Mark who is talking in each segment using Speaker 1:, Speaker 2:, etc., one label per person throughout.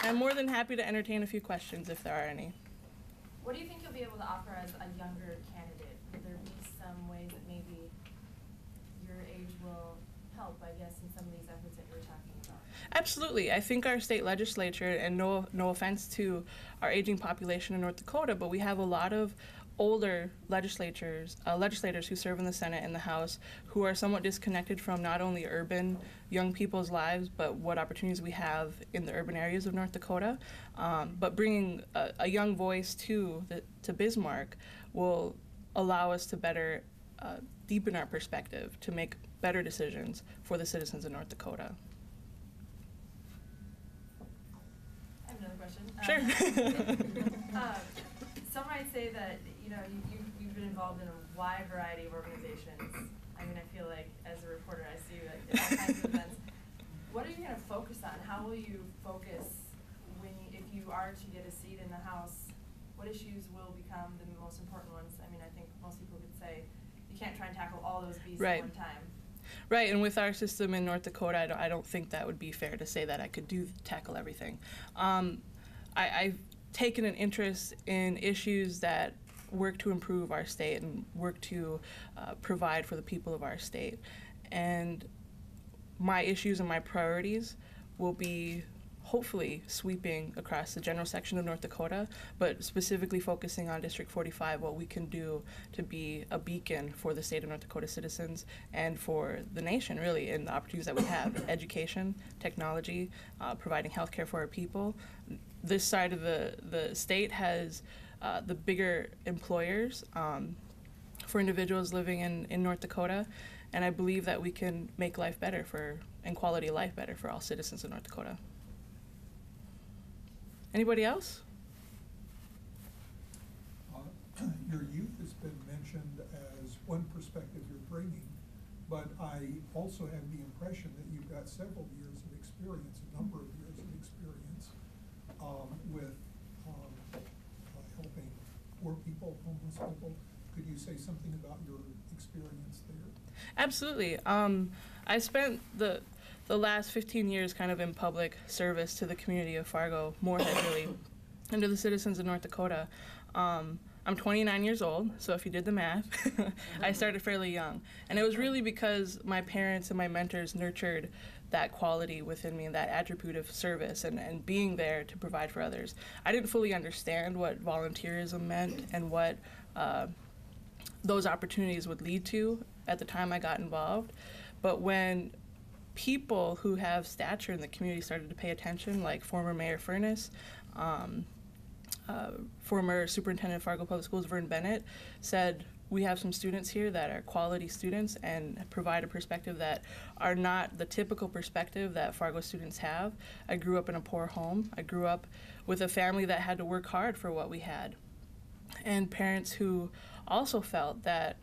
Speaker 1: I'm more than happy to entertain a few questions if there are any.
Speaker 2: What do you think you'll be able to offer as a younger candidate? Will there be some ways that maybe your age will help, I guess, in some of these efforts that you were talking about?
Speaker 1: Absolutely. I think our state legislature, and no offense to our aging population in North Dakota, but we have a lot of older legislators who serve in the Senate and the House who are somewhat disconnected from not only urban young people's lives, but what opportunities we have in the urban areas of North Dakota. But bringing a young voice to Bismarck will allow us to better deepen our perspective, to make better decisions for the citizens of North Dakota.
Speaker 2: I have another question.
Speaker 1: Sure.
Speaker 2: Some might say that you've been involved in a wide variety of organizations. I mean, I feel like as a reporter, I see you at all kinds of events. What are you going to focus on? How will you focus if you are to get a seat in the House? What issues will become the most important ones? I mean, I think most people could say you can't try and tackle all those beasts at one time.
Speaker 1: Right, and with our system in North Dakota, I don't think that would be fair to say that I could tackle everything. I've taken an interest in issues that work to improve our state and work to provide for the people of our state. And my issues and my priorities will be hopefully sweeping across the general section of North Dakota, but specifically focusing on District 45, what we can do to be a beacon for the state of North Dakota citizens and for the nation, really, in the opportunities that we have: education, technology, providing health care for our people. This side of the state has the bigger employers for individuals living in North Dakota, and I believe that we can make life better and quality of life better for all citizens of North Dakota. Anybody else?
Speaker 3: Your youth has been mentioned as one perspective you're bringing, but I also have the impression that you've got several years of experience, a number of years of experience with helping poor people, homeless people. Could you say something about your experience there?
Speaker 1: Absolutely. I spent the last 15 years kind of in public service to the community of Fargo, Moorhead, really, and to the citizens of North Dakota. I'm 29 years old, so if you did the math, I started fairly young. And it was really because my parents and my mentors nurtured that quality within me, that attribute of service and being there to provide for others. I didn't fully understand what volunteerism meant and what those opportunities would lead to at the time I got involved. But when people who have stature in the community started to pay attention, like former Mayor Furness, former Superintendent of Fargo Public Schools, Vern Bennett, said, we have some students here that are quality students and provide a perspective that are not the typical perspective that Fargo students have. I grew up in a poor home. I grew up with a family that had to work hard for what we had. And parents who also felt that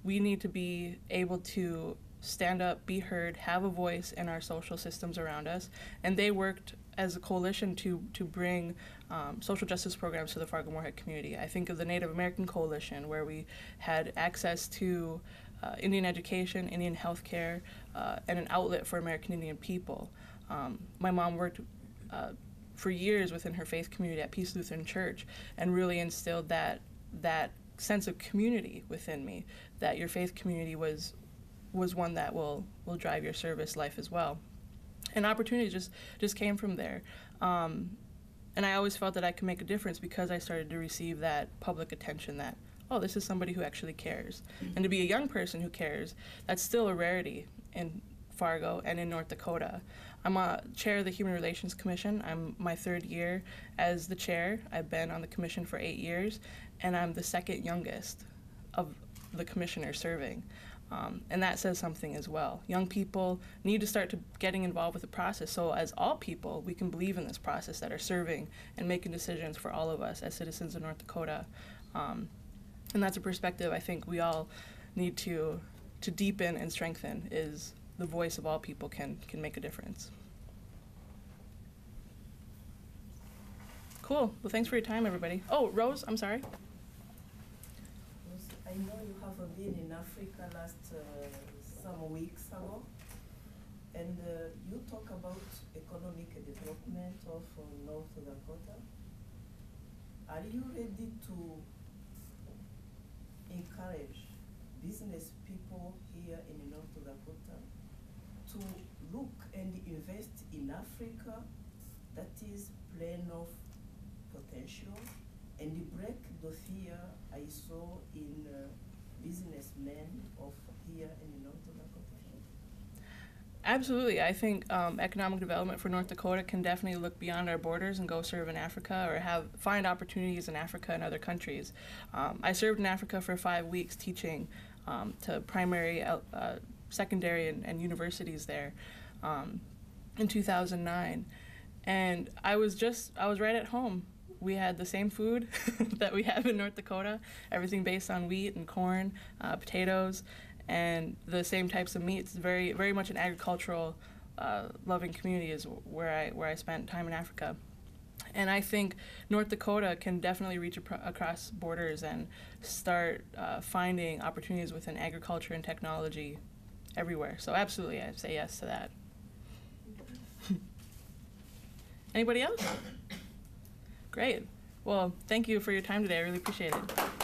Speaker 1: we need to be able to stand up, be heard, have a voice in our social systems around us. And they worked as a coalition to bring social justice programs to the Fargo-Moorhead community. I think of the Native American Coalition, where we had access to Indian education, Indian health care, and an outlet for American Indian people. My mom worked for years within her faith community at Peace Lutheran Church and really instilled that sense of community within me, that your faith community was one that will drive your service life as well. And opportunities just came from there. And I always felt that I could make a difference because I started to receive that public attention that, oh, this is somebody who actually cares. And to be a young person who cares, that's still a rarity in Fargo and in North Dakota. I'm a chair of the Human Relations Commission. I'm my third year as the chair. I've been on the commission for 8 years, and I'm the second youngest of the commissioners serving. And that says something as well. Young people need to start getting involved with the process, so as all people, we can believe in this process that are serving and making decisions for all of us as citizens of North Dakota. And that's a perspective I think we all need to deepen and strengthen, is the voice of all people can make a difference. Cool. Well, thanks for your time, everybody. Oh, Rose, I'm sorry.
Speaker 4: I know you have been in Africa some weeks ago, and you talk about economic development. Development of North Dakota. Are you ready to encourage business people here in North Dakota to look and invest in Africa that is plain of potential and break the fear I saw in businessmen of here in North Dakota?
Speaker 1: Absolutely. I think economic development for North Dakota can definitely look beyond our borders and go serve in Africa or find opportunities in Africa and other countries. I served in Africa for 5 weeks teaching to primary, secondary, and universities there in 2009. And I was right at home. We had the same food that we have in North Dakota, everything based on wheat and corn, potatoes, and the same types of meats. Very, very much an agricultural loving community is where I spent time in Africa. And I think North Dakota can definitely reach across borders and start finding opportunities within agriculture and technology everywhere. So absolutely, I'd say yes to that. Anybody else? Great. Well, thank you for your time today. I really appreciate it.